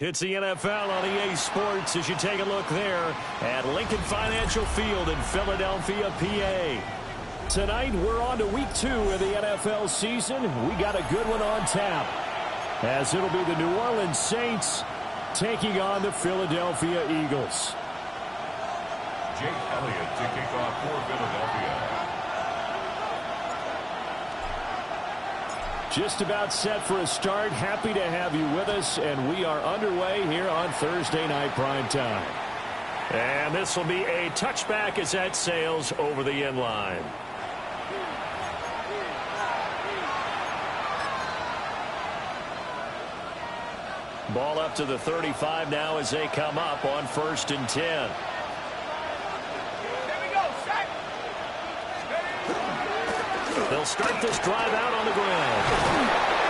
It's the NFL on EA Sports as you take a look there at Lincoln Financial Field in Philadelphia, PA. Tonight, we're on to week 2 of the NFL season. We got a good one on tap, as it'll be the New Orleans Saints taking on the Philadelphia Eagles. Jake Elliott to kick off for Philadelphia. Just about set for a start. Happy to have you with us, and we are underway here on Thursday Night Prime Time. And this will be a touchback as that sails over the end line. Ball up to the 35 now as they come up on 1st and 10. They'll start this drive out on the ground.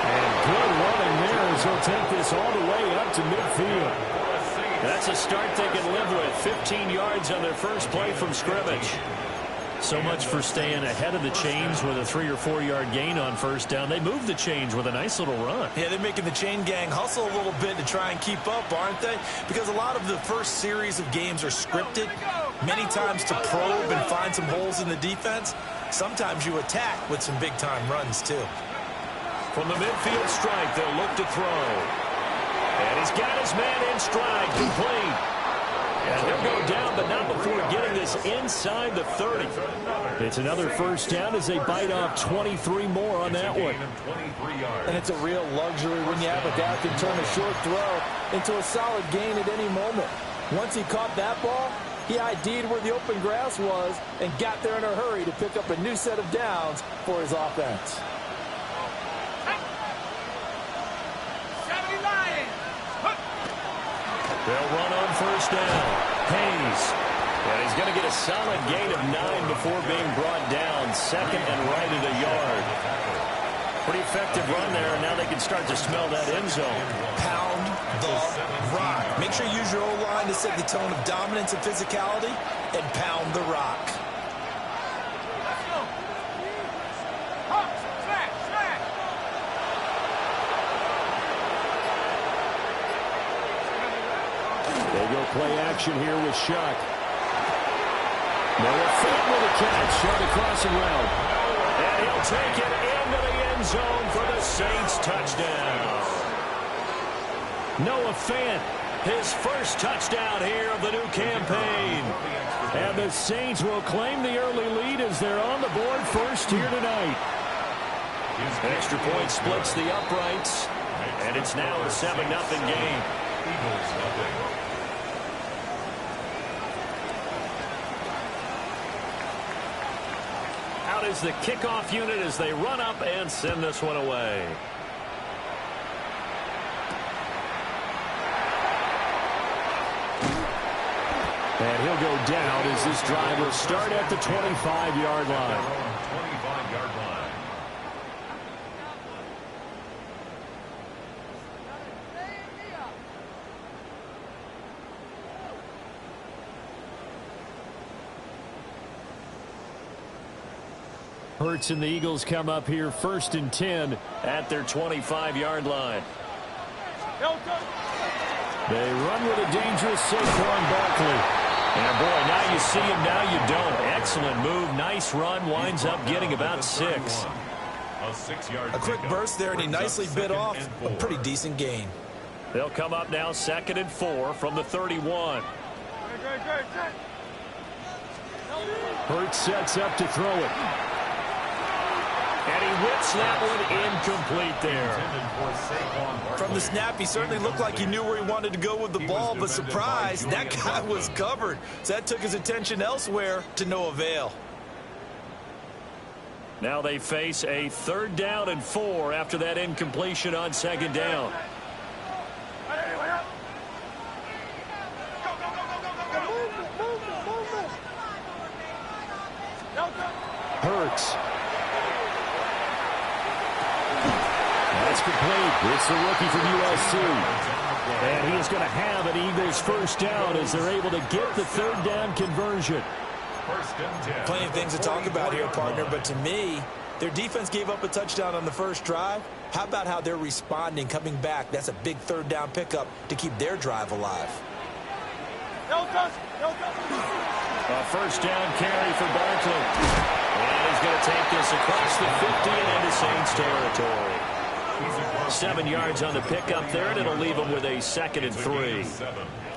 And good running there as he'll take this all the way up to midfield. That's a start they can live with. 15 yards on their first play from scrimmage. So much for staying ahead of the chains with a 3 or 4 yard gain on first down. They moved the chains with a nice little run. Yeah, they're making the chain gang hustle a little bit to try and keep up, aren't they? Because a lot of the first series of games are scripted, many times to probe and find some holes in the defense. Sometimes you attack with some big-time runs, too. From the midfield strike, they'll look to throw. And he's got his man in stride, complete. And they'll go down, but not before getting this inside the 30. It's another first down as they bite off 23 more on that one. And it's a real luxury when you have a guy who can turn a short throw into a solid gain at any moment. Once he caught that ball, he ID'd where the open grass was and got there in a hurry to pick up a new set of downs for his offense. They'll run on first down. Hayes. And he's going to get a solid gain of 9 before being brought down. 2nd and right at a yard. Pretty effective run there, and now they can start to smell that end zone. Pound the rock. Make sure you use your O-line to set the tone of dominance and physicality, and pound the rock. They go play action here with Shuck. Noah Fant with a catch on the crossing route. And he'll take it into the end zone for the Saints touchdown. Noah Fant, his first touchdown here of the new campaign. And the Saints will claim the early lead as they're on the board first here tonight. Extra point splits the uprights. And it's now a 7-0 game. Eagles nothing. Out is the kickoff unit as they run up and send this one away. And he'll go down as this drive will start at the 25-yard line. 25-yard line. Hurts and the Eagles come up here 1st and 10 at their 25-yard line. They run with a dangerous Saquon Barkley. And boy, now you see him, now you don't. Excellent move, nice run, winds up getting about 6. A 6-yard. A quick burst there, and he nicely bit off a pretty decent gain. They'll come up now 2nd and 4 from the 31. Hurts sets up to throw it. And he whips that one incomplete there. From the snap, he certainly looked like he knew where he wanted to go with the ball, but surprise, that guy was covered. So that took his attention elsewhere to no avail. Now they face a 3rd down and 4 after that incompletion on 2nd down. Hurts. That's complete. It's the rookie from USC. And he is going to have an Eagles first down as they're able to get the 3rd down conversion. Plenty of things to talk about here, partner, but to me, Their defense gave up a touchdown on the first drive. How about how they're responding, coming back? That's a big third down pickup to keep their drive alive. A first down carry for Barkley. And he's going to take this across the 50 and into Saints territory. 7 yards on the pickup there, and it'll leave them with a 2nd and 3.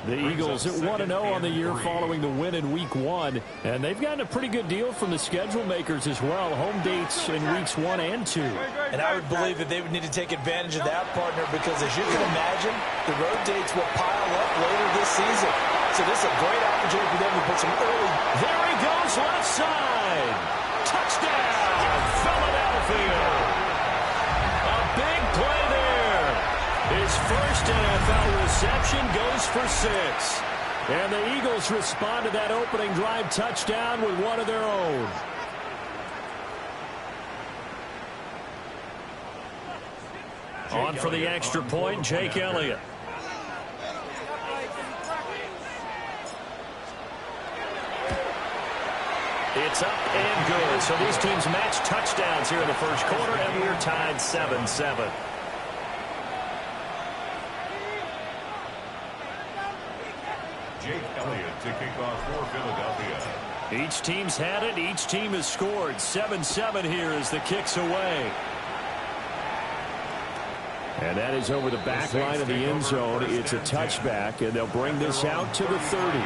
The Eagles at 1-0 on the year following the win in Week 1. And they've gotten a pretty good deal from the schedule makers as well. Home dates in Weeks 1 and 2. And I would believe that they would need to take advantage of that, partner, because as you can imagine, the road dates will pile up later this season. So this is a great opportunity for them to put some early. There he goes, left side. Touchdown, Philadelphia. A big play there. His first NFL reception goes for 6. And the Eagles respond to that opening drive touchdown with one of their own. On for the extra point, Jake Elliott. It's up and good. So these teams match touchdowns here in the first quarter, and we're tied 7-7. Jake Elliott to kick off for Philadelphia. Each team's had it. Each team has scored. 7-7 here as the kick's away. And that is over the back line of the end zone. It's a touchback, and they'll bring this out to the 30.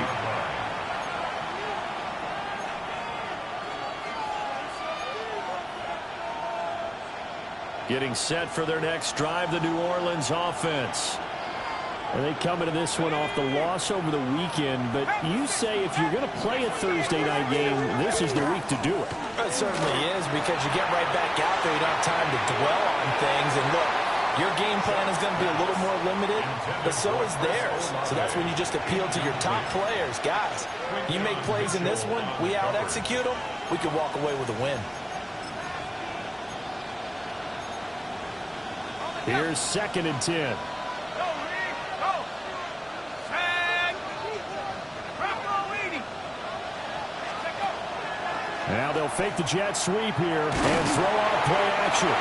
Getting set for their next drive, the New Orleans offense. And they come into this one off the loss over the weekend. But you say if you're going to play a Thursday night game, this is the week to do it. It certainly is, because you get right back out there. You don't have time to dwell on things. And look, your game plan is going to be a little more limited, but so is theirs. So that's when you just appeal to your top players. Guys, you make plays in this one, we out-execute them, we can walk away with a win. Here's 2nd and 10. Now they'll fake the jet sweep here and throw off play action.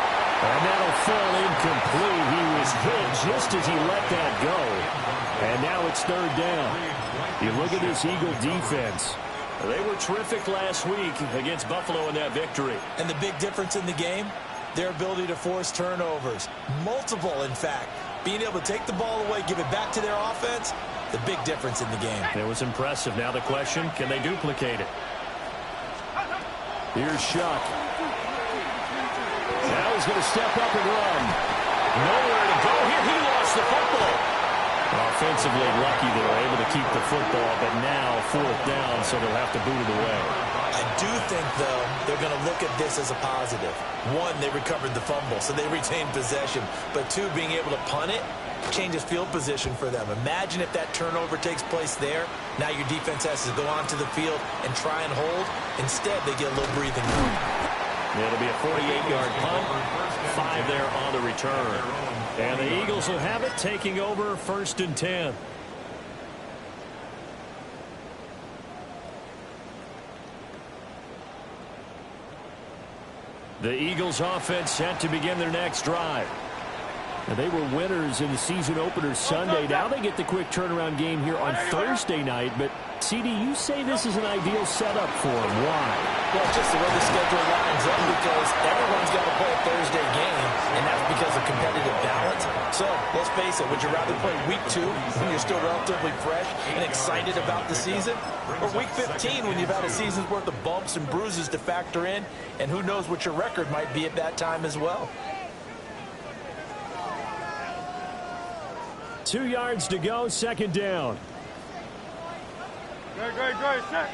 And that'll fall incomplete. He was hit just as he let that go. And now it's 3rd down. You look at this Eagle defense. They were terrific last week against Buffalo in that victory. And the big difference in the game, their ability to force turnovers. Multiple, in fact. Being able to take the ball away, give it back to their offense, the big difference in the game. It was impressive. Now the question, can they duplicate it? Here's Shuck. Now he's going to step up and run. Nowhere to go here. He lost the football. Offensively lucky they were able to keep the football, but now 4th down, so they'll have to boot it away. I do think, though, they're going to look at this as a positive. 1, they recovered the fumble, so they retained possession. But 2, being able to punt it changes field position for them. Imagine if that turnover takes place there. Now your defense has to go onto the field and try and hold. Instead, they get a little breathing room. It'll be a 48-yard punt. 5 there on the return. And the Eagles will have it, taking over 1st and 10. The Eagles offense set to begin their next drive. And they were winners in the season opener Sunday. Now they get the quick turnaround game here on Thursday night. But, CD, you say this is an ideal setup for them. Why? Well, just the way the schedule lines up, because everyone's got to play a Thursday game, and that's because of competitive balance. So, let's face it, would you rather play Week 2 when you're still relatively fresh and excited about the season? Or Week 15 when you've had a season's worth of bumps and bruises to factor in, and who knows what your record might be at that time as well? 2 yards to go, 2nd down. Great, set.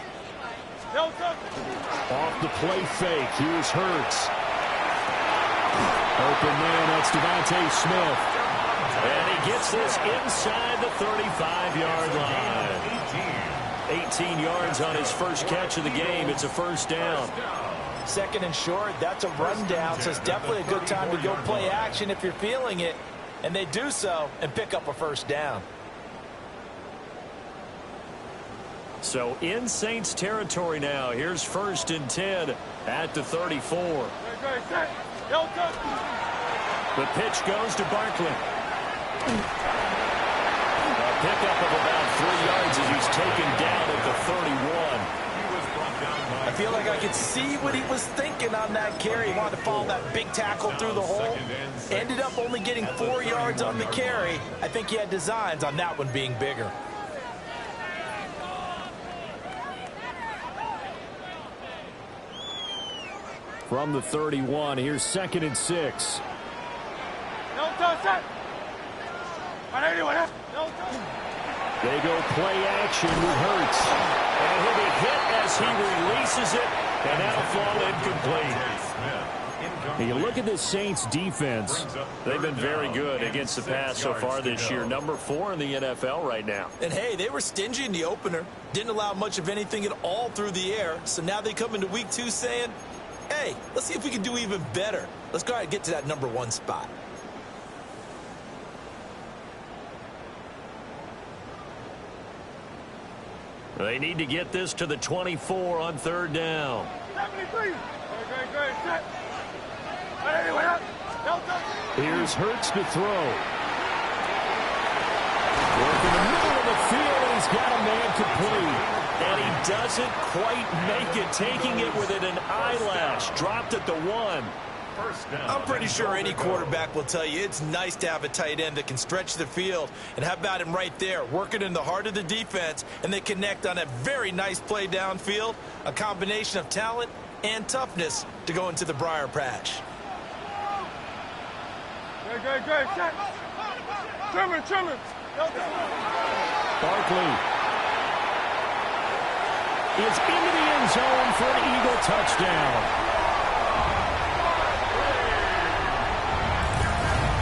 Off the play fake, here's Hurts. Open man, that's Devontae Smith. And he gets this inside the 35-yard line. 18 yards on his first catch of the game. It's a 1st down. 2nd and short, that's a rundown, so it's definitely a good time to go play action if you're feeling it. And they do so and pick up a 1st down. So in Saints territory now. Here's 1st and 10 at the 34. The pitch goes to Barkley. A pickup of about 3 yards as he's taken down at the 31. I feel like I could see what he was thinking on that carry. He wanted to follow that big tackle through the hole. Ended up only getting 4 yards on the carry. I think he had designs on that one being bigger. From the 31, here's 2nd and 6. They go play action with Hurts. And he'll be hit as he releases it, and that'll fall incomplete. You look at this Saints defense. They've been very good against the pass so far this year. Number 4 in the NFL right now. And hey, they were stingy in the opener. Didn't allow much of anything at all through the air. So now they come into week 2 saying, hey, let's see if we can do even better. Let's go ahead and get to that number 1 spot. They need to get this to the 24 on 3rd down. Here's Hurts to throw. Work in the middle of the field, and he's got a man complete. And he doesn't quite make it, taking it within an eyelash. Dropped at the 1. I'm pretty sure any quarterback will tell you it's nice to have a tight end that can stretch the field. And how about him right there, working in the heart of the defense, and they connect on a very nice play downfield, a combination of talent and toughness to go into the briar patch. Barkley is into the end zone for an Eagle touchdown.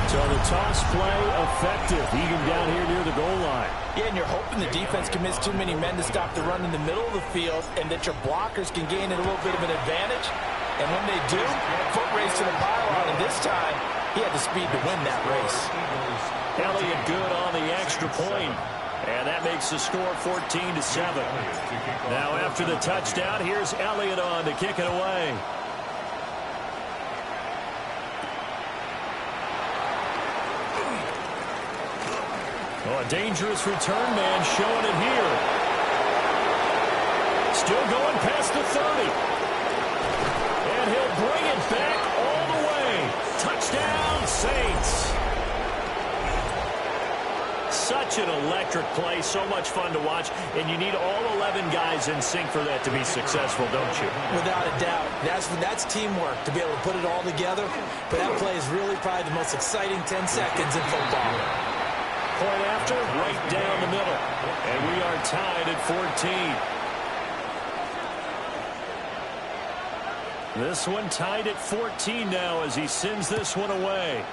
So the toss play effective, even down here near the goal line. Yeah, and you're hoping the defense commits too many men to stop the run in the middle of the field and that your blockers can gain a little bit of an advantage. And when they do, foot race to the pylon, and this time he had the speed to win that race. Elliott good on the extra point. And that makes the score 14-7. Now after the touchdown, here's Elliott on to kick it away. Oh, a dangerous return man showing it here. Still going past the 30. And he'll bring it back all the way. Touchdown, Saints. Such an electric play, so much fun to watch, and you need all 11 guys in sync for that to be successful, don't you? Without a doubt. That's teamwork, to be able to put it all together. But that play is really probably the most exciting 10 seconds in football. Point after, right down the middle. And we are tied at 14. This one tied at 14 now as he sends this one away.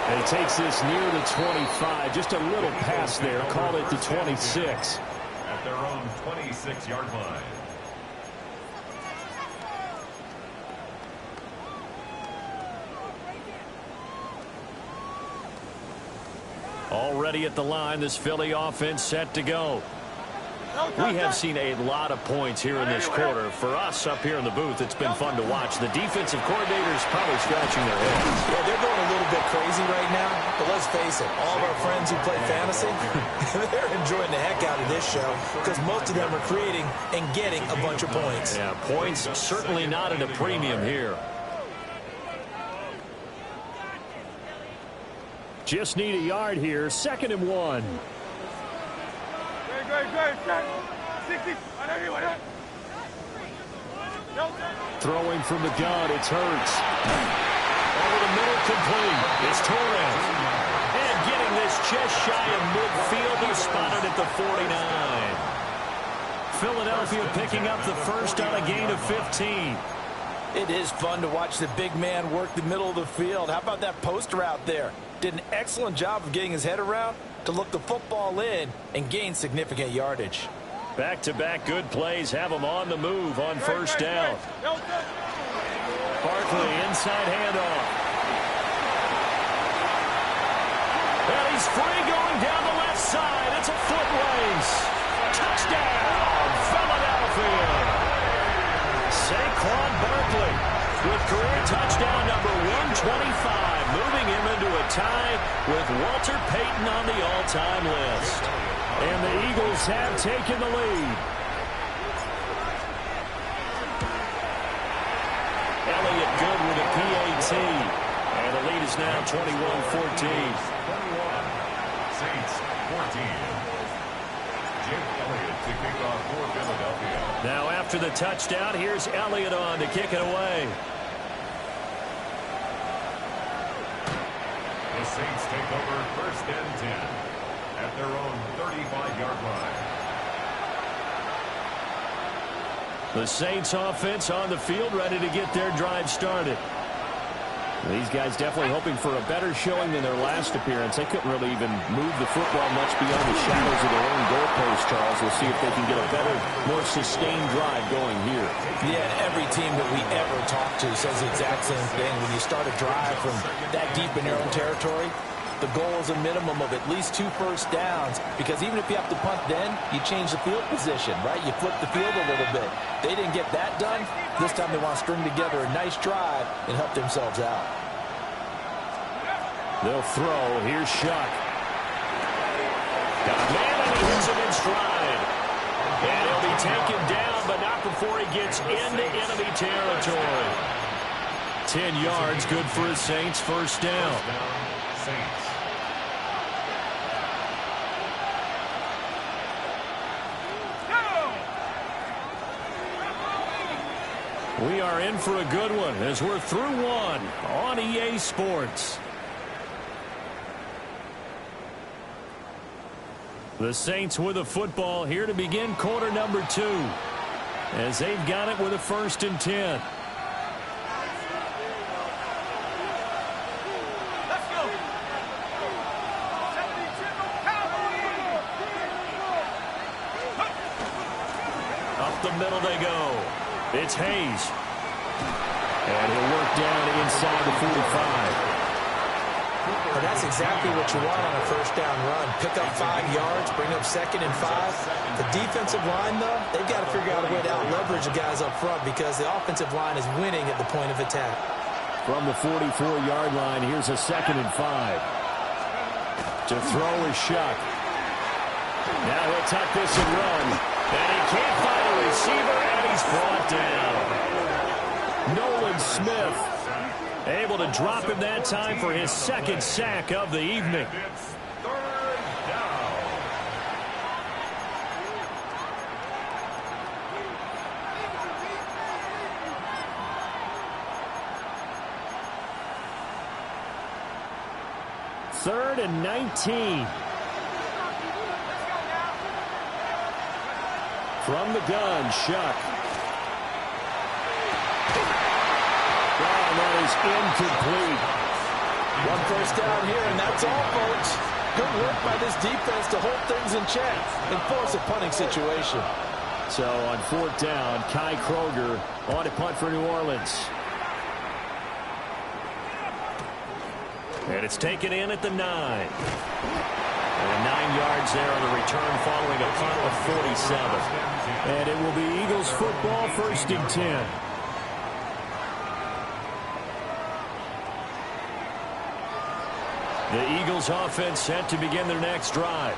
And he takes this near the 25, just a little pass there, call it the 26. At their own 26-yard line. Already at the line, this Philly offense set to go. We have seen a lot of points here in this quarter. For us up here in the booth, it's been fun to watch. The defensive coordinators probably scratching their heads. Yeah, they're going a little bit crazy right now. But let's face it, all of our friends who play fantasy, they're enjoying the heck out of this show because most of them are creating and getting a bunch of points. Yeah, points certainly not at a premium here. Just need a yard here, 2nd and 1. Throwing from the gun, it's Hurts. Over the middle, complete. It's Torres. And getting this just shy of midfield, they're spotted at the 49. Philadelphia picking up the first on a gain of 15. It is fun to watch the big man work the middle of the field. How about that post route there? Did an excellent job of getting his head around to look the football in and gain significant yardage. Back-to-back good plays have him on the move on first down. Barkley inside handoff. And he's free going down the left side. It's a foot race. Touchdown, Philadelphia. Saquon Barkley with career touchdown number 125, moving him into a tie with Walter Payton on the all-time list. And the Eagles have taken the lead. Elliott good with a PAT. And the lead is now 21-14. 21. Saints 14. Jake Elliott to kick off for Philadelphia. Now after the touchdown, here's Elliott on to kick it away. The Saints take over 1st and 10 at their own 35-yard line. The Saints offense on the field, ready to get their drive started. These guys definitely hoping for a better showing than their last appearance. They couldn't really even move the football much beyond the shadows of their own goalpost, Charles. We'll see if they can get a better, more sustained drive going here. Yeah, and every team that we ever talk to says the exact same thing. When you start a drive from that deep in your own territory, the goal is a minimum of at least 2 first downs, because even if you have to punt then, you change the field position, right? You flip the field a little bit. They didn't get that done. This time they want to string together a nice drive and help themselves out. They'll throw. Here's Shuck. Got a man, and he hits him in stride. And he'll be taken down, but not before he gets into enemy territory. 10 yards, good for his Saints. First down. Saints. We are in for a good one as we're through one on EA Sports. The Saints with a football here to begin quarter number 2 as they've got it with a 1st and 10. Up the middle they go. It's Hayes. And he'll work down inside the 45. But that's exactly what you want on a first down run. Pick up 5 yards, bring up 2nd and 5. The defensive line, though, they've got to figure out a way to out-leverage the guys up front because the offensive line is winning at the point of attack. From the 44-yard line, here's a 2nd and 5. To throw is Shuck. Now he'll tuck this and run. And he can't find a receiver, and he's brought down. Nolan Smith able to drop him that time for his 2nd sack of the evening. It's 3rd down. Third and 19. From the gun, Shuck. And that is incomplete. 1 first down here, and that's all, folks. Good work by this defense to hold things in check and force a punting situation. So on 4th down, Kai Kroger on to punt for New Orleans. And it's taken in at the 9. And 9 yards there on the return following a punt of 47. And it will be Eagles football, 1st and 10. The Eagles offense set to begin their next drive.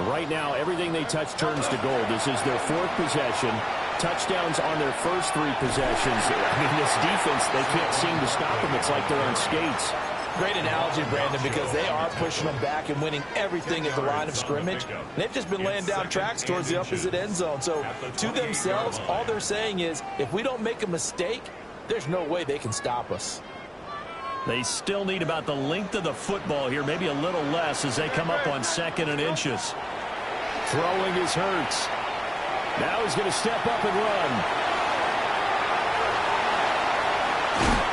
Right now, everything they touch turns to gold. This is their 4th possession. Touchdowns on their first 3 possessions. I mean, this defense, they can't seem to stop them. It's like they're on skates. Great analogy, Brandon, because they are pushing them back and winning everything at the line of scrimmage. They've just been laying down tracks towards the opposite end zone. So to themselves, all they're saying is, if we don't make a mistake, there's no way they can stop us. They still need about the length of the football here, maybe a little less as they come up on 2nd and inches. Throwing is Hurts. Now he's going to step up and run.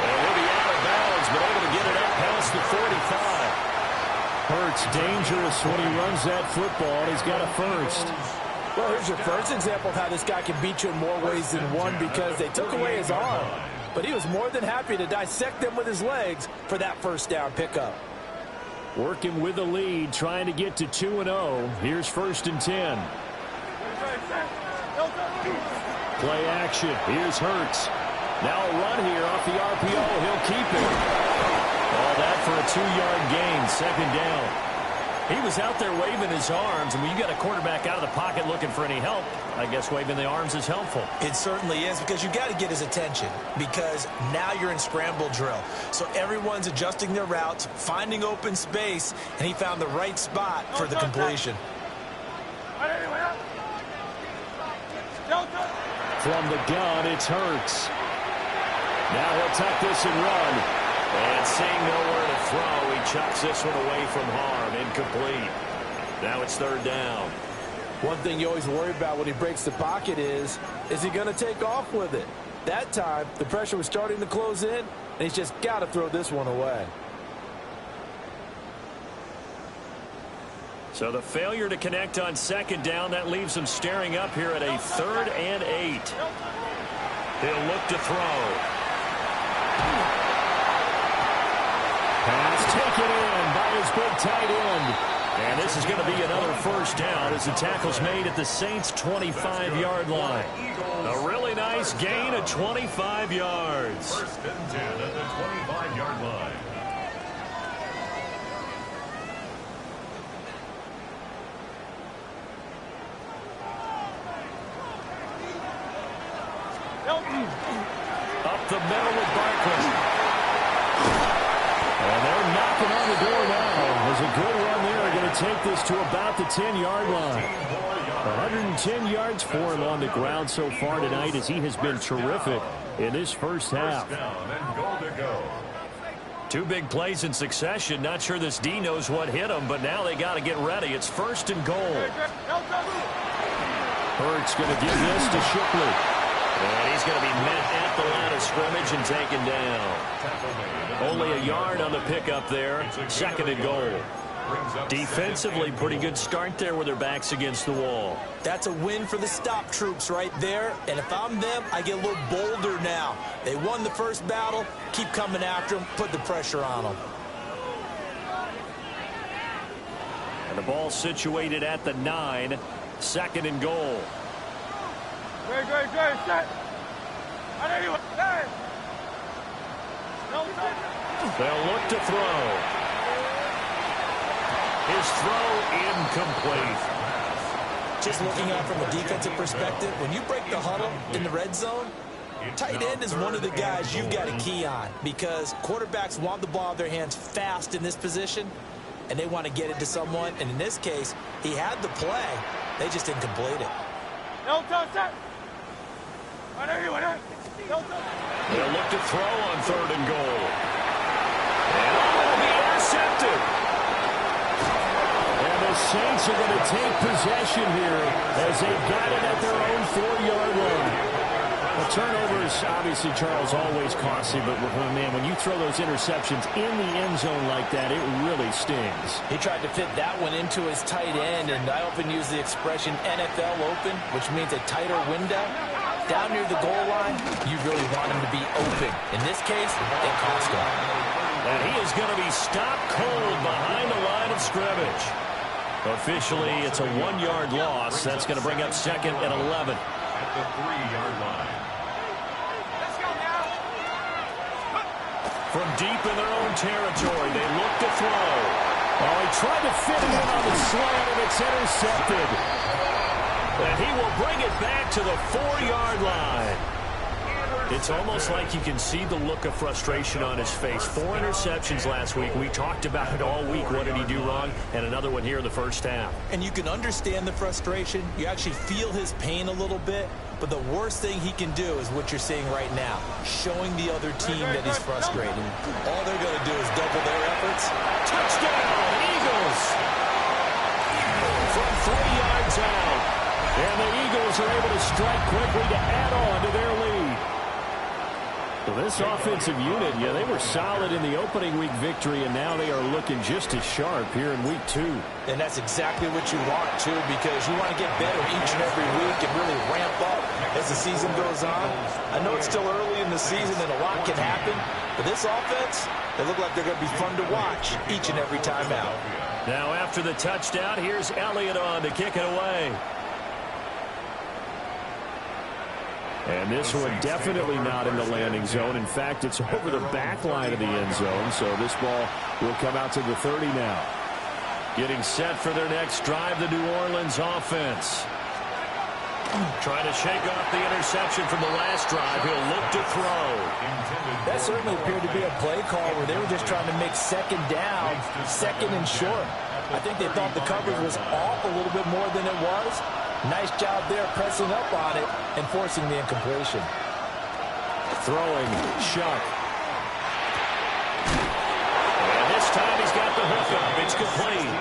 And he'll be out of bounds, but able to get it up past the 45. Hurts dangerous when he runs that football, and he's got a 1st. Well, here's your first example of how this guy can beat you in more ways than one, because they took away his arm. But he was more than happy to dissect them with his legs for that 1st down pickup. Working with the lead, trying to get to 2-0. Here's 1st and 10. Play action. Here's Hurts. Now a run here off the RPO. He'll keep it. All that for a 2-yard gain. Second down. He was out there waving his arms, and when you got a quarterback out of the pocket looking for any help, I guess waving the arms is helpful. It certainly is, because you got to get his attention, because now you're in scramble drill. So everyone's adjusting their routes, finding open space, and he found the right spot for the completion. From the gun, it's Hurts. Now he'll tuck this and run. And seeing nowhere to throw, he chucks this one away from harm. Incomplete. Now it's third down. One thing you always worry about when he breaks the pocket is he going to take off with it? That time, the pressure was starting to close in, and he's just got to throw this one away. So the failure to connect on second down, that leaves him staring up here at a 3rd and 8. He'll look to throw. Pass taken in by his big tight end. And this is going to be another first down as the tackle's made at the Saints' 25-yard line. A really nice gain of 25 yards. First and 10 at the 25-yard line. Up the middle with Barkley. And they're knocking on the door now. There's a good run there. They're going to take this to about the 10-yard line. 110 yards for him on the ground so far tonight, as he has been terrific in this first half. Two big plays in succession. Not sure this D knows what hit him, but now they got to get ready. It's 1st and goal. Hurts going to give this to Shipley. And he's going to be met at the line of scrimmage and taken down. Only a yard on the pickup there. 2nd and goal. Defensively, pretty good start there with their backs against the wall. That's a win for the stop troops right there. And if I'm them, I get a little bolder now. They won the first battle. Keep coming after them. Put the pressure on them. And the ball situated at the 9. 2nd and goal. Set. They'll look to throw. His throw incomplete. Just looking at it from a defensive perspective, when you break the huddle in the red zone, tight end is one of the guys you've got to key on, because quarterbacks want the ball in their hands fast in this position, and they want to get it to someone. And in this case, he had the play. They just didn't complete it. They'll look to throw on 3rd and goal. And it'll be intercepted. And the Saints are going to take possession here as they got it at their own 4-yard line. The turnovers, obviously, Charles, always costly, but man, when you throw those interceptions in the end zone like that, it really stings. He tried to fit that one into his tight end, and I often use the expression NFL open, which means a tighter window. Down near the goal line, you really want him to be open. In this case, it cost him. And he is going to be stopped cold behind the line of scrimmage. Officially, it's a 1-yard loss. That's going to bring up 2nd and 11. At the 3-yard line. From deep in their own territory, they look to throw. Oh, he tried to fit it in on the slant, and it's intercepted. And he will bring it back to the 4-yard line. It's almost like you can see the look of frustration on his face. 4 interceptions last week. We talked about it all week. What did he do wrong? And another one here in the first half. And you can understand the frustration. You actually feel his pain a little bit. But the worst thing he can do is what you're seeing right now, showing the other team that he's frustrated. All they're going to do is double their efforts. Touchdown, Eagles! From 3 yards out. And the Eagles are able to strike quickly to add on to their lead. So this offensive unit, yeah, they were solid in the opening week victory, and now they are looking just as sharp here in week 2. And that's exactly what you want, too, because you want to get better each and every week and really ramp up as the season goes on. I know it's still early in the season and a lot can happen, but this offense, they look like they're going to be fun to watch each and every time out. Now after the touchdown, here's Elliott on to kick it away. And this one definitely not in the landing zone. In fact, it's over the back line of the end zone. So this ball will come out to the 30 now. Getting set for their next drive, the New Orleans offense. Trying to shake off the interception from the last drive. He'll look to throw. That certainly appeared to be a play call where they were just trying to make second down, second and short. I think they thought the coverage was off a little bit more than it was. Nice job there pressing up on it and forcing the incompletion. Throwing, Shuck. And this time he's got the hook up. It's complete.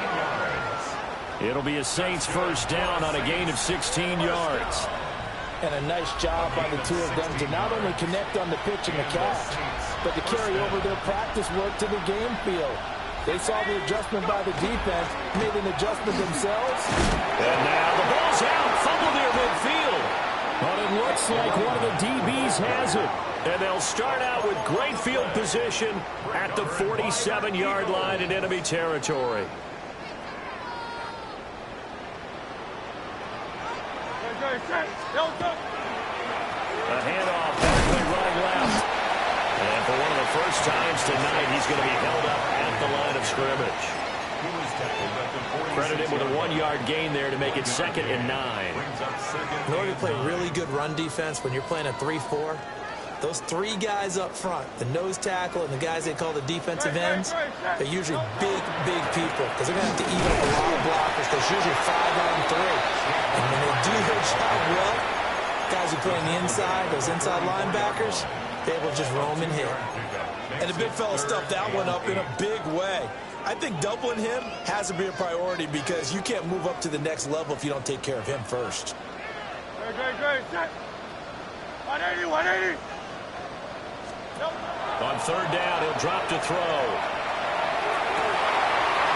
It'll be a Saints first down on a gain of 16 yards. And a nice job by the two of them to not only connect on the pitch and the catch, but to carry over their practice work to the game field. They saw the adjustment by the defense, made an adjustment themselves. And now the ball's out, fumble near midfield. But it looks like one of the DBs has it. And they'll start out with great field position at the 47-yard line in enemy territory. A handoff, Barkley running left. And for one of the first times tonight, he's going to be held up at the line of scrimmage. Credit him with a 1-yard gain there to make it 2nd and 9. In order to play really good run defense when you're playing a 3-4, those three guys up front, the nose tackle and the guys they call the defensive ends, they're usually big people because they're going to have to eat up a lot of blockers because usually 5-on-3. And when they do their job well, guys who play on the inside, those inside linebackers, they will just roam and hit. And the big fella stuffed that one up in a big way. I think doubling him has to be a priority because you can't move up to the next level if you don't take care of him first. Great. 180. On third down, he'll drop to throw.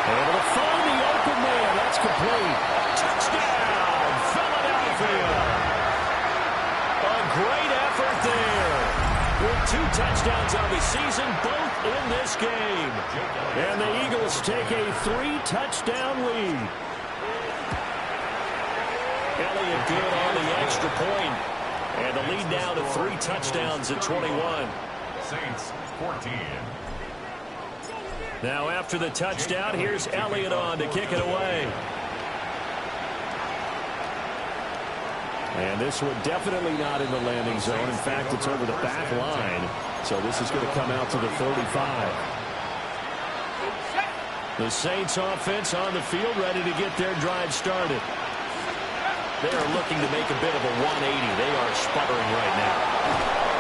Able to find the open man. That's complete. Touchdown, Philadelphia. A great effort there. With 2 touchdowns on the season, both in this game. And the Eagles take a 3-touchdown lead. Elliott good on the extra point. And the lead now to 3 touchdowns at 21. Saints 14. Now after the touchdown, here's Elliott on to kick it away. And this one definitely not in the landing zone. In fact, it's over the back line. So this is going to come out to the 35. The Saints offense on the field ready to get their drive started. They are looking to make a bit of a 180. They are sputtering right now.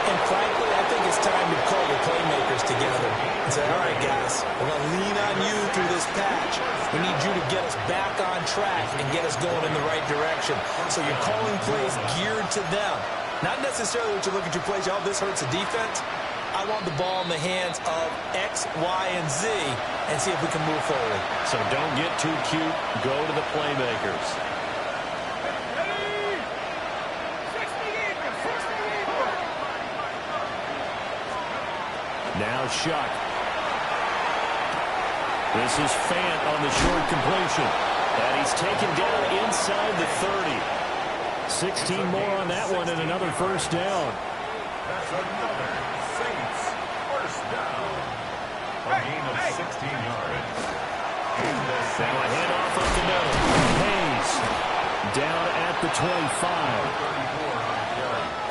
And frankly, I think it's time to call your playmakers together and say, all right, guys, we're going to lean on you through this patch. We need you to get us back on track and get us going in the right direction. So you're calling plays geared to them. Not necessarily what you look at your plays, oh, this hurts the defense. I want the ball in the hands of X, Y, and Z and see if we can move forward. So don't get too cute. Go to the playmakers. Now Shuck. This is Fant on the short completion. And he's taken down inside the 30. 16 more on that one and another first down. That's another Saints first down. A gain of 16 yards. Now a handoff up the middle. Hayes down at the 25.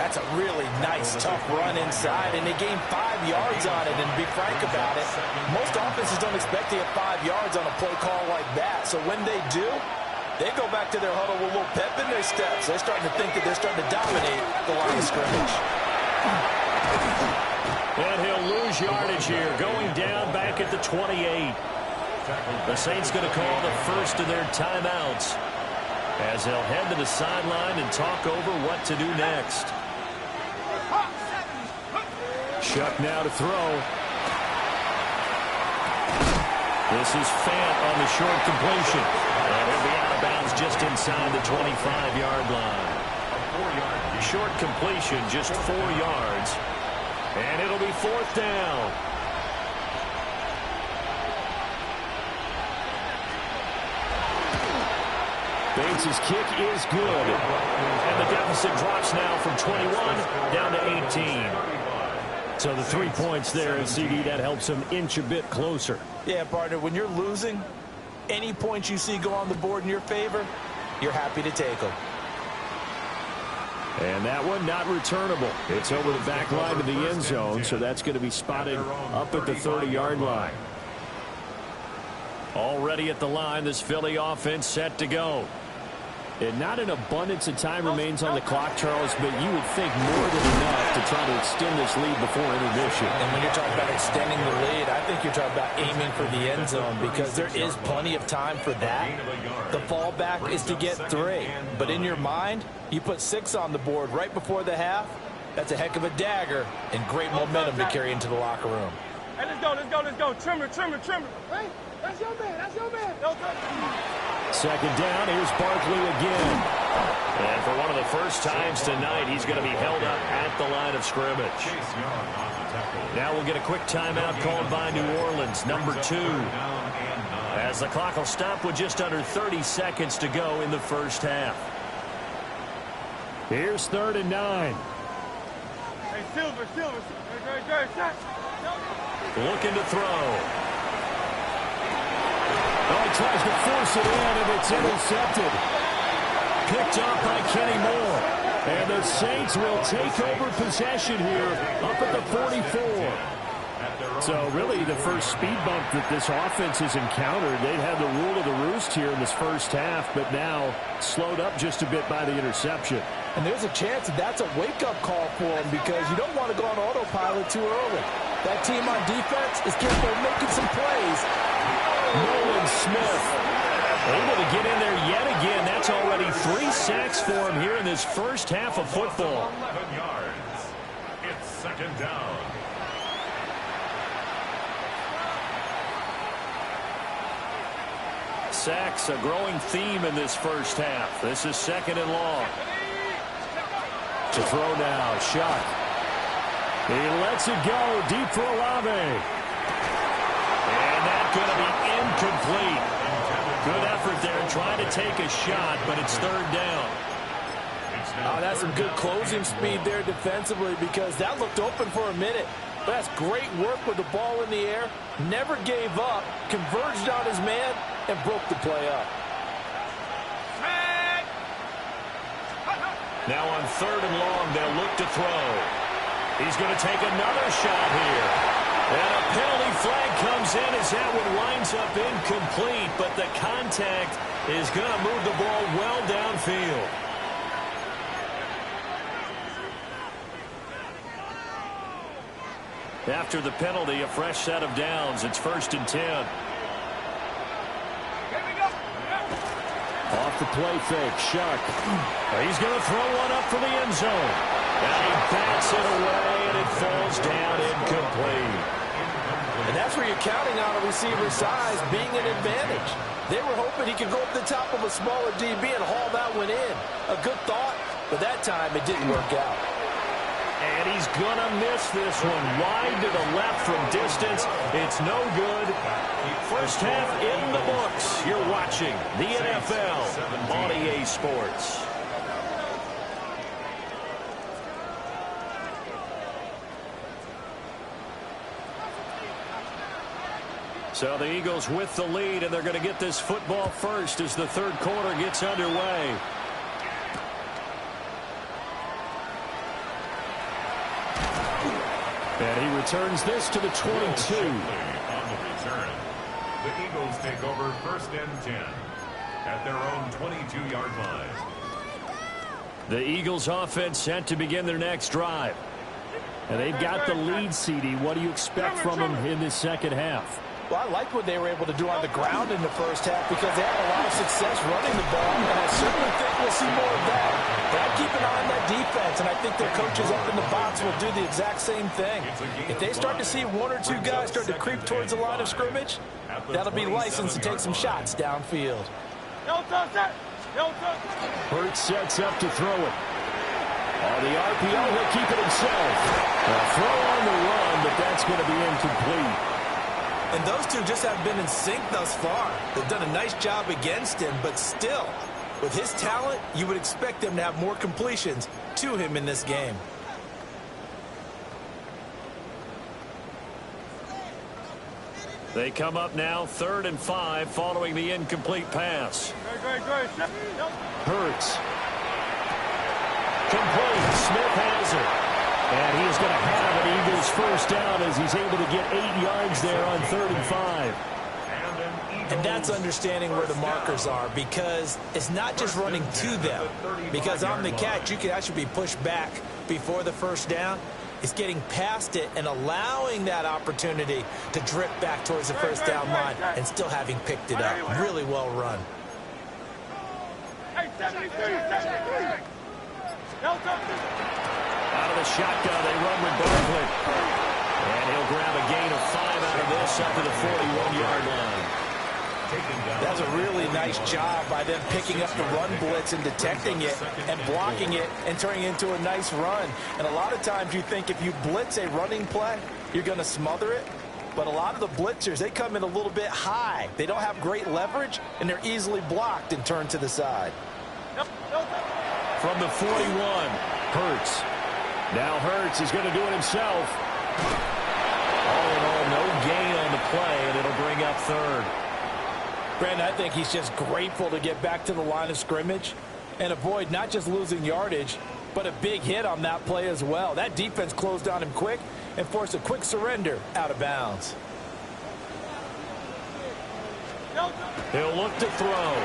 That's a really nice, tough run inside, and they gained 5 yards on it. And to be frank about it, most offenses don't expect to get 5 yards on a play call like that. So when they do, they go back to their huddle with a little pep in their steps. They're starting to think that they're starting to dominate the line of scrimmage. And he'll lose yardage here, going down back at the 28. The Saints going to call the first of their timeouts as they'll head to the sideline and talk over what to do next. Shuck now to throw. This is Fant on the short completion. And he'll be out of bounds just inside the 25-yard line. Short completion, just 4 yards. And it'll be 4th down. Bates' kick is good. And the deficit drops now from 21 down to 18. So the 3 points there, and CD, that helps them inch a bit closer. Yeah, partner, when you're losing, any points you see go on the board in your favor, you're happy to take them. And that one not returnable. It's over the back line of the end zone, so that's going to be spotted up at the 30-yard line. Already at the line, this Philly offense set to go. And not an abundance of time remains on the clock, Charles, but you would think more than enough to try to extend this lead before intermission. And when you're talking about extending the lead, I think you're talking about aiming for the end zone because there is plenty of time for that. The fallback is to get 3. But in your mind, you put 6 on the board right before the half. That's a heck of a dagger and great momentum to carry into the locker room. Hey, let's go, let's go, let's go. Trimmer, trimmer, trimmer. Hey, that's your man, that's your man. No, second down, here's Barkley again. And for one of the first times tonight, he's going to be held up at the line of scrimmage. Now we'll get a quick timeout called by New Orleans, number 2. As the clock will stop with just under 30 seconds to go in the first half. Here's 3rd and 9. hey, Silver. Looking to throw. Oh, he tries to force it in, and it's intercepted. Picked up by Kenny Moore. And the Saints will take over possession here up at the 44. So really the first speed bump that this offense has encountered. They've had the rule of the roost here in this first half, but now slowed up just a bit by the interception. And there's a chance that that's a wake-up call for them because you don't want to go on autopilot too early. That team on defense is capable of making some plays. Nolan Smith able to get in there yet again. That's already 3 sacks for him here in this first half of football. 11 yards. It's second down. Sacks, a growing theme in this first half. This is 2nd and long. To throw now, Shock. He lets it go deep for Olave. And that's going to be incomplete. Good effort there trying to take a shot, but it's 3rd down. Oh, that's some good closing speed there defensively because that looked open for a minute. But that's great work with the ball in the air. Never gave up, converged on his man, and broke the play up. Now on 3rd and long, they'll look to throw. He's going to take another shot here. And a penalty flag comes in as that one winds up incomplete, but the contact is going to move the ball well downfield. After the penalty, a fresh set of downs. It's 1st and 10. Off the play fake, Shuck. He's going to throw one up for the end zone. And he bats it away, and it falls down incomplete. And that's where you're counting on a receiver's size being an advantage. They were hoping he could go up the top of a smaller DB and haul that one in. A good thought, but that time it didn't work out. And he's going to miss this one wide to the left from distance. It's no good. First half in the books. You're watching the NFL on EA Sports. So the Eagles with the lead, and they're going to get this football first as the 3rd quarter gets underway. And he returns this to the 22. On the return, the Eagles take over 1st and 10 at their own 22-yard line. The Eagles offense set to begin their next drive. And they've got the lead, CD. What do you expect from them in this second half? Well, I like what they were able to do on the ground in the first half because they had a lot of success running the ball, and I certainly think we'll see more of that. But I keep an eye on that defense, and I think their coaches up in the box will do the exact same thing. If they start to see 1 or 2 guys start to creep towards the line of scrimmage, that'll be licensed to take some shots downfield. Hurts sets up to throw it. On the RPO, he'll keep it himself. A throw on the run, but that's going to be incomplete. And those two just haven't been in sync thus far. They've done a nice job against him, but still, With his talent, you would expect them to have more completions to him in this game. They come up now 3rd and 5 following the incomplete pass. Hurts. Complete. Smith has it. And he is going to have an Eagles first down as he's able to get 8 yards there on 3rd and 5. And that's understanding where the markers are, because it's not just running to them. Because on the catch, you can actually be pushed back before the first down. It's getting past it and allowing that opportunity to drip back towards the first down line and still having picked it up. Really well run. Out of the shotgun, they run with Barkley. And he'll grab a gain of 5 out of this up to the 41-yard line. That's a really nice job by them picking up the run blitz and detecting it and blocking it and turning it into a nice run. And a lot of times you think if you blitz a running play, you're going to smother it. But a lot of the blitzers, they come in a little bit high. They don't have great leverage, and they're easily blocked and turned to the side. From the 41, Hurts. Now Hurts is going to do it himself. All in all, no gain on the play, and it'll bring up 3rd. Brandon, I think he's just grateful to get back to the line of scrimmage and avoid not just losing yardage, but a big hit on that play as well. That defense closed on him quick and forced a quick surrender out of bounds. He'll look to throw.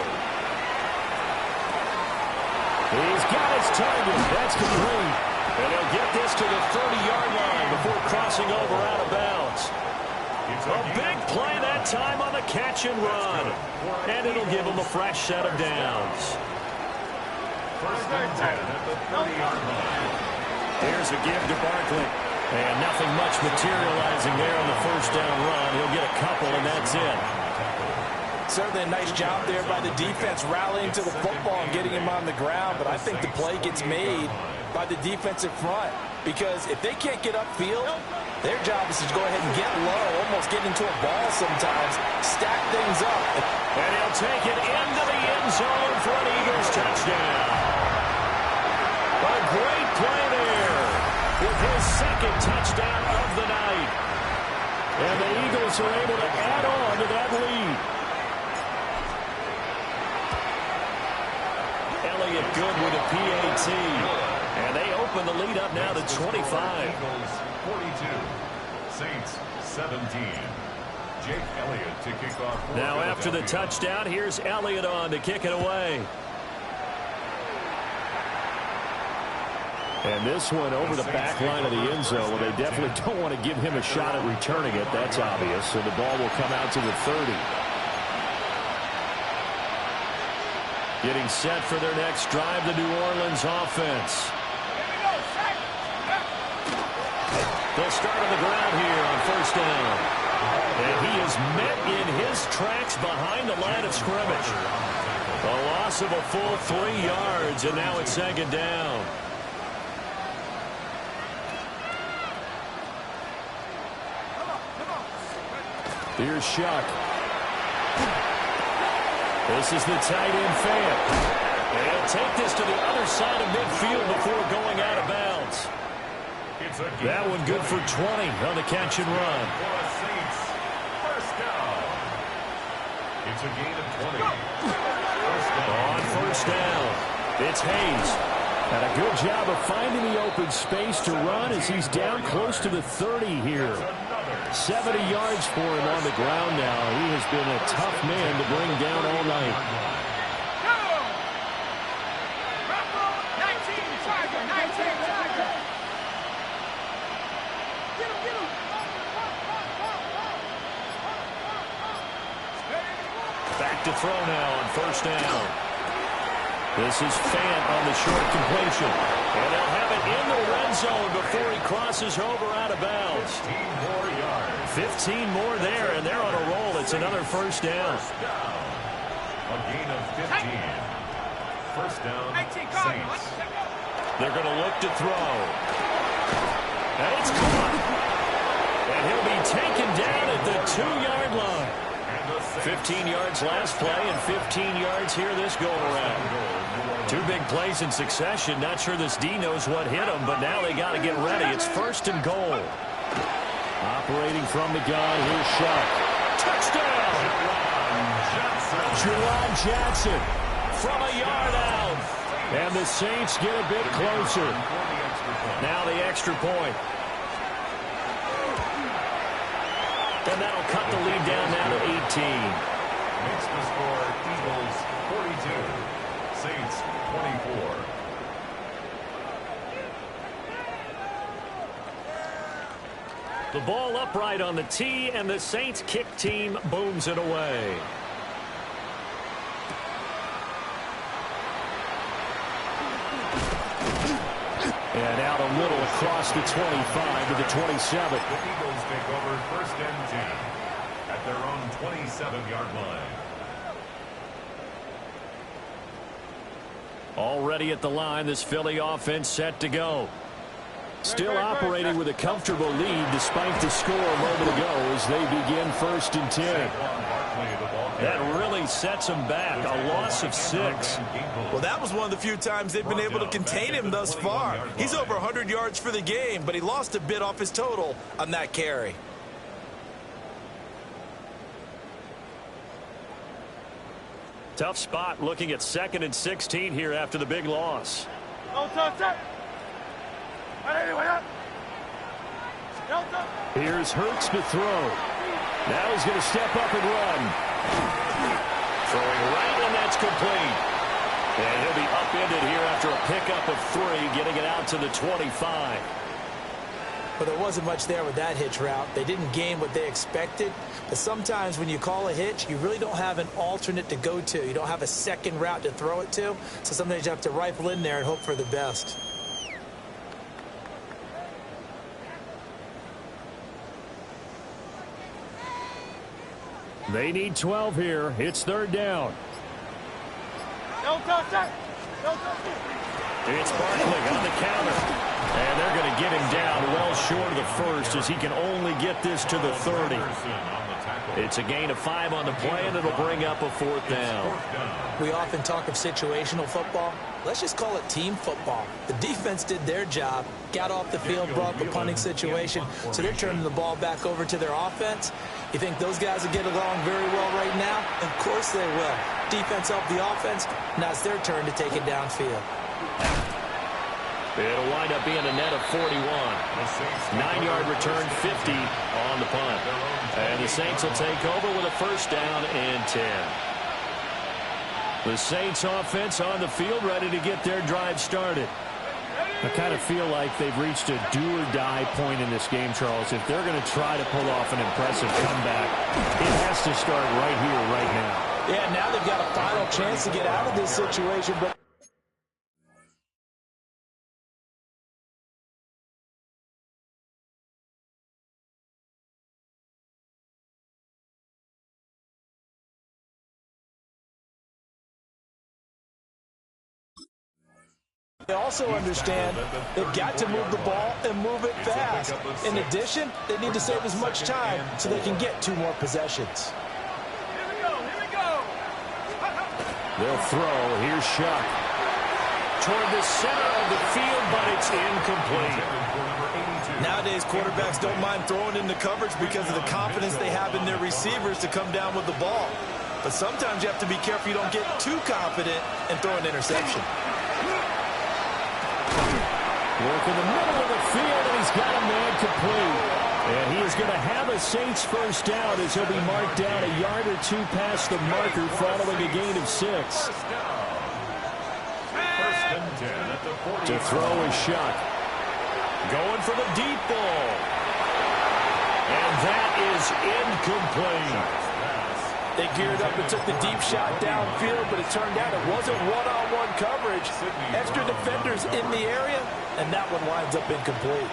He's got his target. That's complete. And he'll get this to the 30-yard line before crossing over out of bounds. A big play that time on the catch and run. And it'll give him a fresh set of downs. First and 10 at the 30-yard line. Here's a give to Barkley. And nothing much materializing there on the first down run. He'll get a couple, and that's it. Certainly a nice job there by the defense rallying to the football and getting him on the ground. But I think the play gets made by the defensive front. Because if they can't get upfield, their job is to go ahead and get low, almost get into a ball sometimes, stack things up. And he'll take it into the end zone for an Eagles touchdown. A great play there with his 2nd touchdown of the night. And the Eagles are able to add on to that lead. Elliott good with a PAT. And they open the lead up now to 25. Eagles 42, Saints 17. Jake Elliott to kick off. Now after the touchdown, here's Elliott on to kick it away. And this one over the back line of the end zone. Well, they definitely don't want to give him a shot at returning it. That's obvious. So the ball will come out to the 30. Getting set for their next drive, the New Orleans offense. They'll start on the ground here on first down. And he is met in his tracks behind the line of scrimmage. A loss of a full 3 yards, and now it's 2nd down. Here's Shuck. This is the tight end fan. And he'll take this to the other side of midfield before going out of bounds. That one good for 20 on the catch and run. First down. It's a gain of 20. On first down, it's Hayes. And a good job of finding the open space to run as he's down close to the 30 here. 70 yards for him on the ground now. He has been a tough man to bring down all night. Back to throw now on first down. This is Fant on the short completion. And they'll have it in the red zone before he crosses over out of bounds. 15 more yards. 15 more there, and they're on a roll. It's another first down. A gain of 15. First down, Saints. They're going to look to throw. And it's caught. And he'll be taken down at the 2-yard line. 15 yards last play and 15 yards here this go-around. 2 big plays in succession. Not sure this D knows what hit them, but now they got to get ready. It's 1st and goal. Operating from the gun, here's Shuck. Touchdown! Juwan Johnson From a yard out. and the Saints get a bit closer. Now the extra point. And that'll cut the lead down now to 18. Makes the score Eagles 42, Saints 24. The ball upright on the tee, and the Saints kick team booms it away. And out a little across the 25 to the 27. The Eagles take over 1st and 10 at their own 27-yard line. Already at the line, this Philly offense set to go. Still operating with a comfortable lead despite the score a moment ago as they begin 1st and 10. That really sets them back. A loss of 6. Well, that was one of the few times they've been able to contain him thus far. He's over 100 yards for the game, but he lost a bit off his total on that carry. Tough spot looking at 2nd and 16 here after the big loss. Here's Hurts to throw. Now he's going to step up and run. Throwing right, and that's complete. And he'll be upended here after a pickup of 3, getting it out to the 25. But there wasn't much there with that hitch route. They didn't gain what they expected. But sometimes when you call a hitch, you really don't have an alternate to go to. You don't have a second route to throw it to. So sometimes you have to rifle in there and hope for the best. They need 12 here. It's 3rd down. It's Barkley on the counter. And they're going to get him down well short of the 1st as he can only get this to the 30. It's a gain of 5 on the play, and it'll bring up a 4th down. We often talk of situational football. Let's just call it team football. The defense did their job, got off the field, brought the punting situation, so they're turning the ball back over to their offense. You think those guys will get along very well right now? Of course they will. Defense helped the offense. Now it's their turn to take it downfield. It'll wind up being a net of 41. 9-yard return, 50 on the punt. And the Saints will take over with a 1st down and 10. The Saints offense on the field, ready to get their drive started. I kind of feel like they've reached a do-or-die point in this game, Charles. If they're going to try to pull off an impressive comeback, it has to start right here, right now. Yeah, now they've got a final chance to get out of this situation, but they also understand they've got to move the ball and move it fast. In addition, they need to save as much time so they can get 2 more possessions. They'll throw. Here's Shuck. Toward the center of the field, but it's incomplete. Nowadays, quarterbacks don't mind throwing into coverage because of the confidence they have in their receivers to come down with the ball. But sometimes you have to be careful you don't get too confident and throw an interception. Work in the middle of the field, and he's got a man complete. And he is going to have a Saints 1st down as he'll be marked down a yard or 2 past the marker following a gain of 6. To throw is Shuck. Going for the deep ball. And that is incomplete. They geared up and took the deep shot downfield, but it turned out it wasn't one-on-one coverage. Extra defenders in the area, and that one winds up incomplete.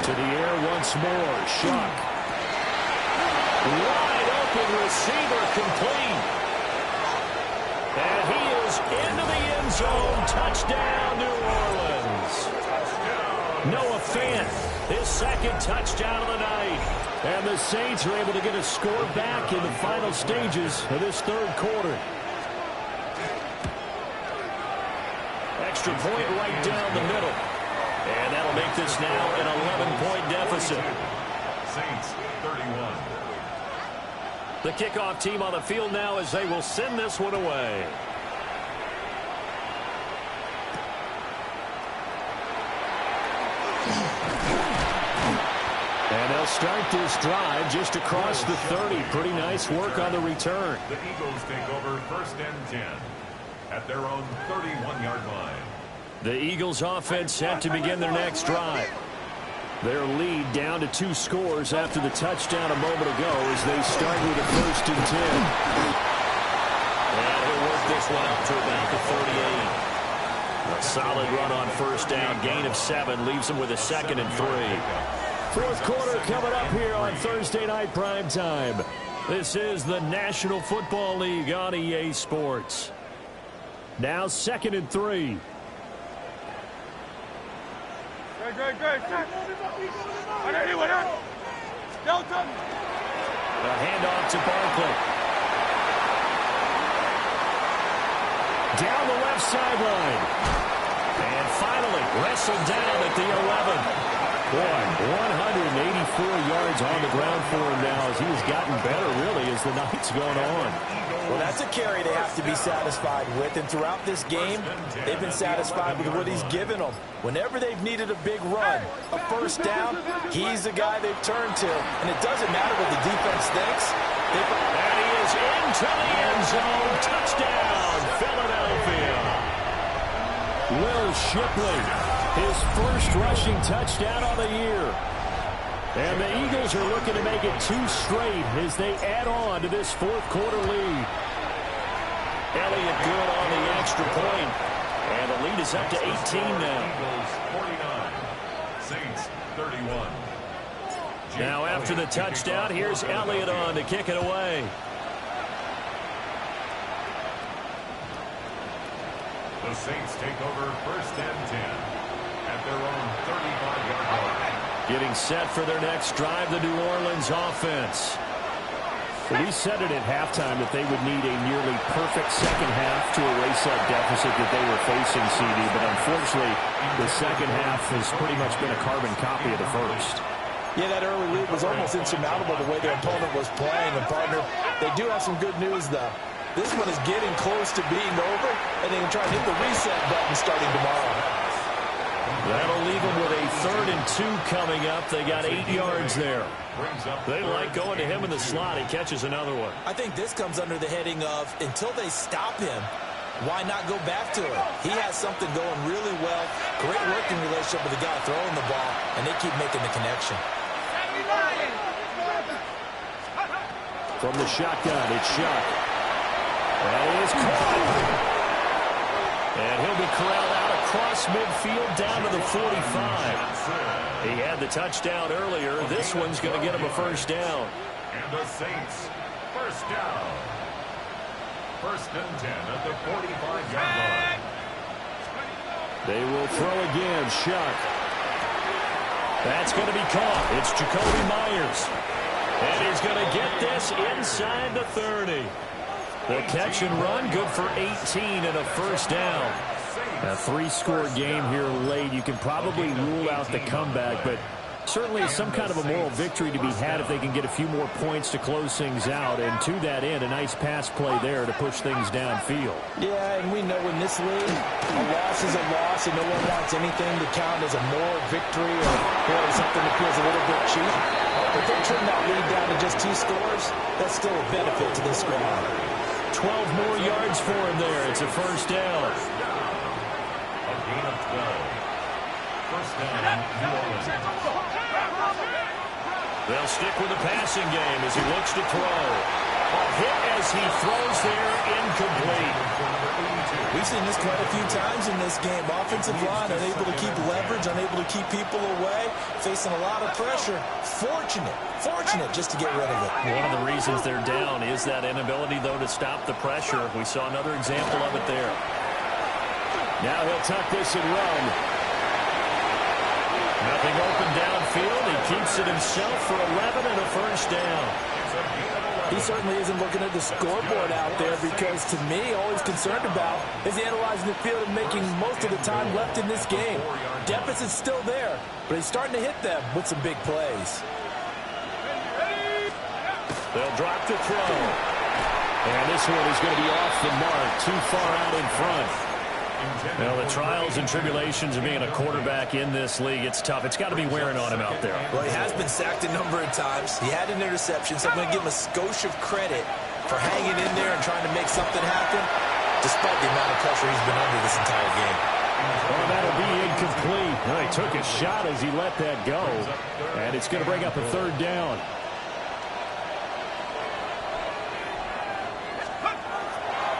To the air once more. Shuck. Wide open receiver complete. And he is into the end zone. Touchdown, New Orleans. Noah Fant, his second touchdown of the night. And the Saints are able to get a score back in the final stages of this third quarter. Extra point right down the middle. And that'll make this now an 11-point deficit. Saints 31. The kickoff team on the field now as they will send this one away. And they'll start this drive just across the 30. Pretty nice work on the return. The Eagles take over 1st and 10 at their own 31-yard line. The Eagles offense set to begin their next drive. Their lead down to 2 scores after the touchdown a moment ago as they start with a 1st and 10. And he'll work this one up to about the 38. A solid run on 1st down. Gain of 7 leaves them with a 2nd and 3. Fourth quarter coming up here on Thursday Night Primetime. This is the National Football League on EA Sports. Now 2nd and 3. Great. A handoff to Barkley. Down the left sideline. And finally wrestled down at the 11. Boy, 184 yards on the ground for him now as he has gotten better, really, as the night's going on. Well, that's a carry they have to be satisfied with. And throughout this game, they've been satisfied with what he's given them. Whenever they've needed a big run, a 1st down, he's the guy they've turned to. And it doesn't matter what the defense thinks. And he is into the end zone. Touchdown, Philadelphia. Will Shipley, his first rushing touchdown of the year. And the Eagles are looking to make it 2 straight as they add on to this fourth quarter lead. Elliott good on the extra point. And the lead is up to 18 now. Eagles 49. Saints 31. Now after the touchdown, here's Elliott on to kick it away. The Saints take over 1st and 10 at their own 35-yard line. Getting set for their next drive, the New Orleans offense. We said it at halftime that they would need a nearly perfect second half to erase that deficit that they were facing, CD. But unfortunately, the second half has pretty much been a carbon copy of the first. Yeah, that early lead was almost insurmountable the way their opponent was playing. And, partner, they do have some good news, though. This one is getting close to being over, and they can try to hit the reset button starting tomorrow. That'll leave them with a 3rd and 2 coming up. They got 8 yards there. They like going to him in the slot. He catches another one. I think this comes under the heading of until they stop him, why not go back to him? He has something going really well. Great working relationship with the guy throwing the ball, and they keep making the connection. From the shotgun, it's Shuck. That is caught. And he'll be corralled out across midfield down to the 45. He had the touchdown earlier. This one's going to get him a 1st down. And the Saints, 1st down. 1st and 10 at the 45-yard line. They will throw again. Shuck. That's going to be caught. It's Jacoby Myers. And he's going to get this inside the 30. The catch and run, good for 18 and a 1st down. A 3-score game here late. You can probably rule out the comeback, but certainly some kind of a moral victory to be had if they can get a few more points to close things out. And to that end, a nice pass play there to push things downfield. Yeah, and we know in this league, a loss is a loss, and no one wants anything to count as a moral victory or something that feels a little bit cheap. If they trim that lead down to just 2 scores, that's still a benefit to this squad. 12 more yards for him there. It's a 1st down. A gain of 12. 1st down, New Orleans. They'll stick with the passing game as he looks to throw. A hit as he throws there, incomplete. We've seen this quite a few times in this game. Offensive line unable to keep leverage, unable to keep people away, facing a lot of pressure. Fortunate just to get rid of it. One of the reasons they're down is that inability, though, to stop the pressure. We saw another example of it there. Now he'll tuck this and run. Nothing open downfield. He keeps it himself for 11 and a first down. He certainly isn't looking at the scoreboard out there because, to me, all he's concerned about is analyzing the field and making most of the time left in this game. Deficit's still there, but he's starting to hit them with some big plays. They'll drop to throw. And this one is going to be off the mark, too far out in front. Well, the trials and tribulations of being a quarterback in this league, it's tough. It's got to be wearing on him out there. Well, he has been sacked a number of times. He had an interception, so I'm going to give him a skosh of credit for hanging in there and trying to make something happen, despite the amount of pressure he's been under this entire game. Well, that'll be incomplete. Well, he took a shot as he let that go, and it's going to bring up a third down.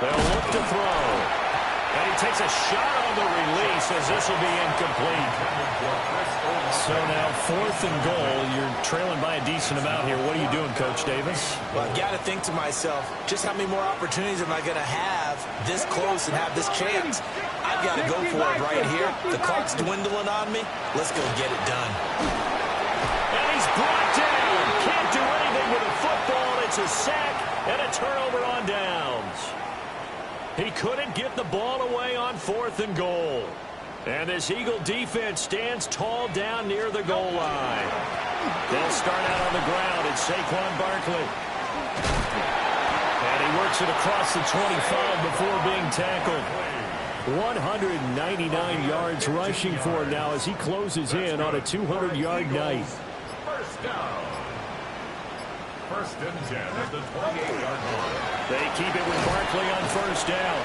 They'll look to throw. And he takes a shot on the release as this will be incomplete. So now 4th and goal. You're trailing by a decent amount here. What are you doing, Coach Davis? Well, I've got to think to myself, just how many more opportunities am I going to have this close and have this chance? I've got to go for it right here. The clock's dwindling on me. Let's go get it done. And he's brought down. Can't do anything with a football. It's a sack and a turnover on downs. He couldn't get the ball away on 4th and goal. And this Eagle defense stands tall down near the goal line. They'll start out on the ground. It's Saquon Barkley. And he works it across the 25 before being tackled. 199 yards rushing for him now as he closes in on a 200-yard night. First down. 1st and 10 at the 28-yard line. They keep it with Barkley on first down.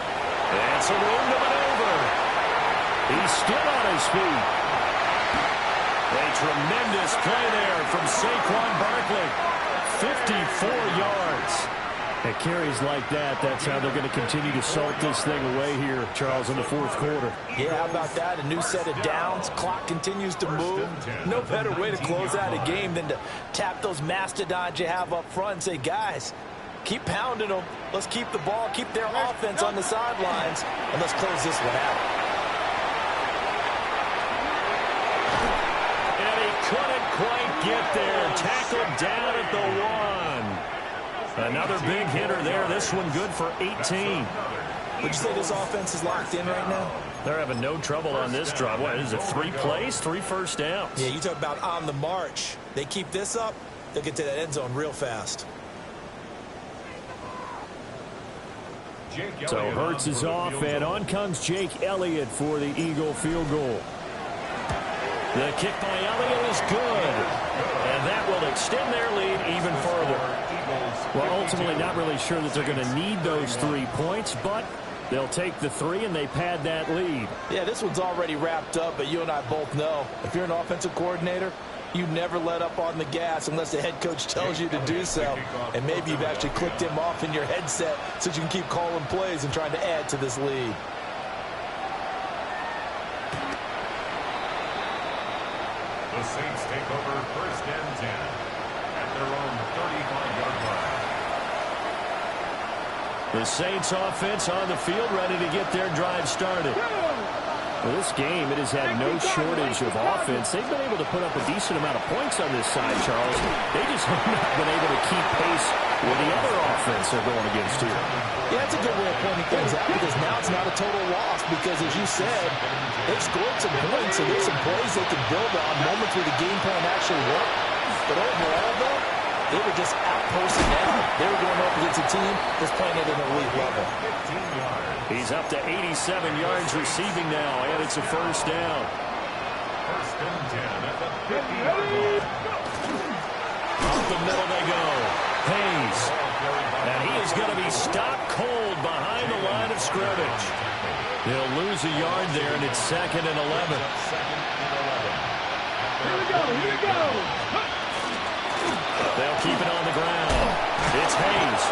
And some room to maneuver. He's still on his feet. A tremendous play there from Saquon Barkley. 54 yards. At carries like that, that's how they're going to continue to salt this thing away here, Charles, in the 4th quarter. Yeah, how about that? A new set of downs. Clock continues to move. No better way to close out a game than to tap those mastodons you have up front and say, guys, keep pounding them. Let's keep the ball, keep their offense on the sidelines, and let's close this one out. And he couldn't quite get there. Tackled down at the 1. Another big hitter there. This one good for 18. Would you say this offense is locked in right now? They're having no trouble on this drive. What is it, 3 plays, 3 first downs? Yeah, you talk about on the march. They keep this up, they'll get to that end zone real fast. So Hurts is off, and on comes Jake Elliott for the Eagle field goal. The kick by Elliott is good, and that will extend their lead even further. Well, ultimately not really sure that they're going to need those 3 points, but they'll take the 3 and they pad that lead. Yeah, this one's already wrapped up, but you and I both know if you're an offensive coordinator, you never let up on the gas unless the head coach tells you to do so. And maybe you've actually clicked him off in your headset so you can keep calling plays and trying to add to this lead. The Saints take over 1st and 10 at their own 35-yard line. The Saints offense on the field ready to get their drive started. Well, this game, it has had no shortage of offense. They've been able to put up a decent amount of points on this side, Charles. They just have not been able to keep pace with the other offense they're going against here. Yeah, that's a good way of pointing things out because now it's not a total loss because, as you said, they've scored some points and there's some plays they can build on, moments where the game plan actually worked. But overall, though, they were just out-personnel. They were going up against a team that's playing at an elite level. He's up to 87 yards receiving now, and it's a first down. 1st and 10 at the 50-yard line. Up the middle they go. Hayes. And he is going to be stopped cold behind the line of scrimmage. He'll lose a yard there, and it's 2nd and 11. Here we go, here we go. They'll keep it on the ground. It's Hayes.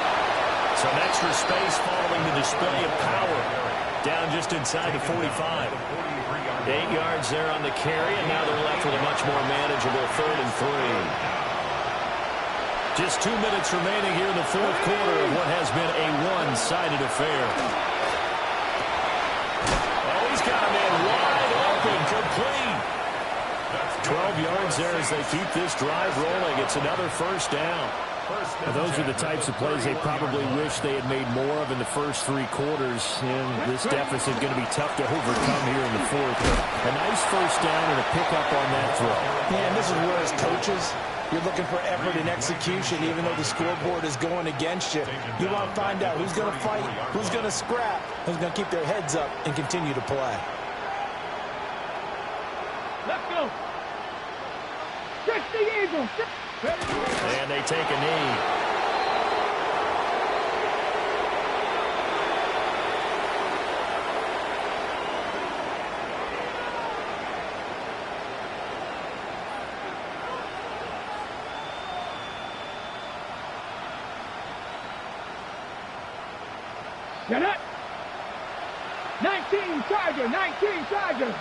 Some extra space following the display of power. Down just inside the 45. 8 yards there on the carry, and now they're left with a much more manageable 3rd and 3. Just 2 minutes remaining here in the 4th quarter of what has been a one-sided affair. Oh, he's got him in wide open, complete. 12 yards there as they keep this drive rolling. It's another first down. Well, those are the types of plays they probably wish they had made more of in the first 3 quarters. And this deficit is going to be tough to overcome here in the fourth. But a nice first down and a pickup on that throw. Man, this is where as coaches, you're looking for effort and execution, even though the scoreboard is going against you. You want to find out who's going to fight, who's going to scrap, who's going to keep their heads up and continue to play. Let's go. Stretch the Eagles. And they take a knee. Get it. 19 Charger, 19 Charger.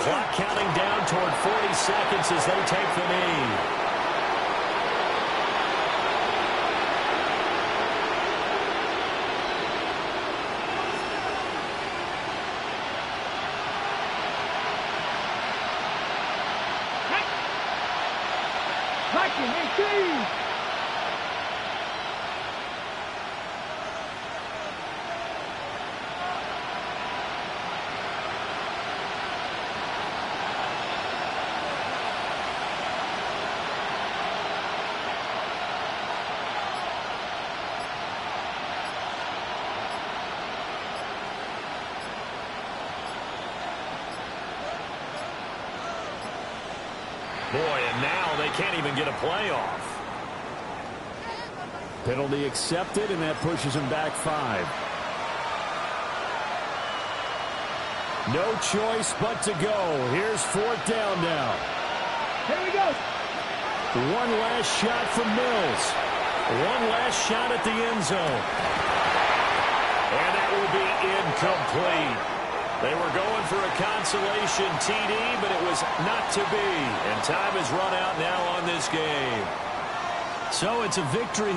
Clock counting down toward 40 seconds as they take the knee. Viking 18. Boy, and now they can't even get a playoff. Penalty accepted, and that pushes him back 5. No choice but to go. Here's 4th down now. Here we go. One last shot from Mills. One last shot at the end zone. And that will be incomplete. They were going for a consolation TD, but it was not to be. And time has run out now on this game. So it's a victory